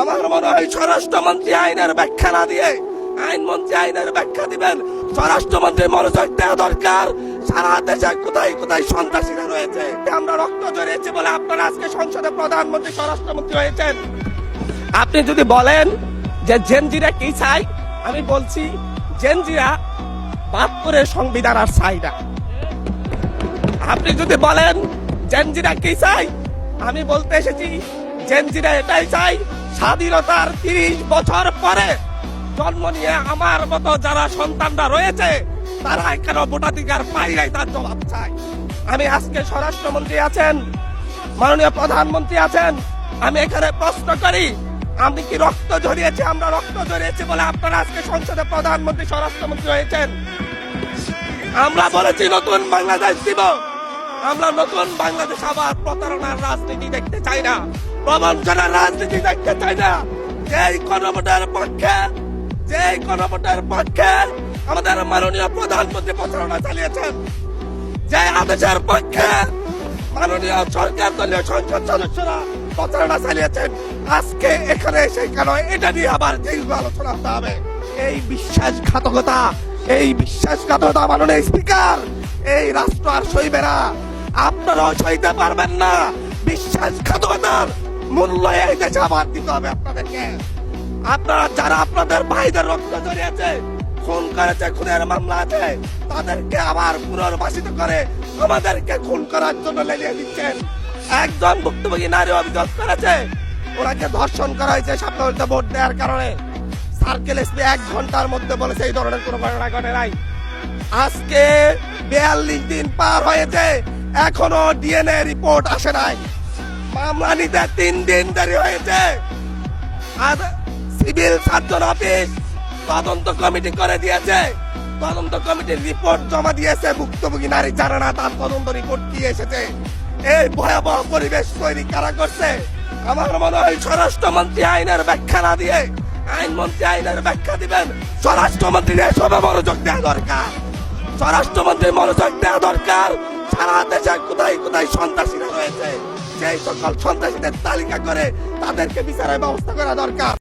আমার মনে হয় স্বরাষ্ট্রমন্ত্রী আইনের ব্যাখ্যা না দিয়ে আইনমন্ত্রী আইনের ব্যাখ্যা দিবেন। স্বরাষ্ট্রমন্ত্রী মনোযোগ দেওয়া দরকার। সারা দেশে কোথায় কোথায় সন্ত্রাসীরা রয়েছে। আমরা রক্ত জড়িয়েছি বলে আপনারা আজকে সংসদে প্রধানমন্ত্রী স্বরাষ্ট্রমন্ত্রী হয়েছেন। আপনি যদি বলেন যে জেনজিরা কি চাই, আমি বলছি জেনজিরা ৭২-এর সংবিধান আর চাই না। আপনি যদি বলেন জেনজিরা কি চাই, আমি বলতে এসেছি জেনজিরা এটাই চাই, স্বাধীনতার ৩০ বছর পরে জন্ম নিয়ে আমার মতো যারা সন্তানরা রয়েছে তারা কেন ভোটাধিকার পাই নাই তার জবাব চাই। আমি আজকে স্বরাষ্ট্রমন্ত্রী আছেন, মাননীয় প্রধানমন্ত্রী আছেন, আমি এখানে প্রশ্ন করি, আমি কি রক্ত ঝরিয়েছি? আমরা রক্ত ঝরিয়েছি বলে আপনারা আজকে সংসদে প্রধানমন্ত্রী স্বরাষ্ট্রমন্ত্রী হয়েছেন। আমরা বলেছি নতুন বাংলাদেশ দিব। আমরা নতুন বাংলাদেশ আবার প্রতারণার রাজনীতি দেখতে চাই না, প্রবঞ্চনার রাজনীতি দেখতে চাই না। যেই গণভোটের পক্ষে আমাদের মাননীয় প্রধানমন্ত্রী প্রচারণা চালিয়েছেন, যে আদেশের পক্ষে মাননীয় সরকার দলীয় সংসদ সদস্যরা প্রচারণা চালিয়েছেন, আজকে এখানে এসে কেন এটা নিয়ে আবার দীর্ঘ আলোচনা হতে হবে? এই বিশ্বাসঘাতকতা মাননীয় স্পিকার, এই রাষ্ট্র আর সইবে না। আপনারাও সইতে পারবেন না। বিশ্বাসঘাতকতার মূল্য এই দেশে আবার দিতে হবে আপনাদেরকে। আপনারা যারা আপনাদের ভাইদের রক্ত জড়িয়েছে, খুন করেছে, খুনের মামলা আছে, তাদেরকে আবার পুনর্বাসিত করে আমাদেরকে খুন করার জন্য লেলিয়ে দিচ্ছেন। একজন ভুক্তভোগী নারী অভিযোগ করেছে ওনাকে ধর্ষণ করা হয়েছে সাপ্তাহিক ভোট দেওয়ার কারণে। সার্কেল এসপি ১ ঘন্টার মধ্যে বলেছে এই ধরনের কোনো ঘটনা ঘটে নাই। আজকে ৪২ দিন পার হয়েছে, এখনো ডিএনএ রিপোর্ট আসে নাই। মামলা নিতে ৩ দিন দেরি হয়েছে। আর সিভিল সার্জন অফিস তদন্ত কমিটি করে দিয়েছে, তদন্ত কমিটির রিপোর্ট জমা দিয়েছে। ভুক্তভোগী নারী জানে না তার তদন্ত রিপোর্ট কি এসেছে। এই ভয়াবহ পরিবেশ তৈরি কারা করছে? আমার মনে হয় স্বরাষ্ট্রমন্ত্রী আইনের ব্যাখ্যা না দিয়ে আইনমন্ত্রী আইনের ব্যাখ্যা দিবেন। স্বরাষ্ট্রমন্ত্রী এসবে মনোযোগ দেওয়া দরকার। স্বরাষ্ট্রমন্ত্রী মনোযোগ দেওয়া দরকার। সারা দেশে কোথায় কোথায় সন্ত্রাসীরা রয়েছে, সেই সকল সন্ত্রাসীদের তালিকা করে তাদেরকে বিচারের ব্যবস্থা করা দরকার।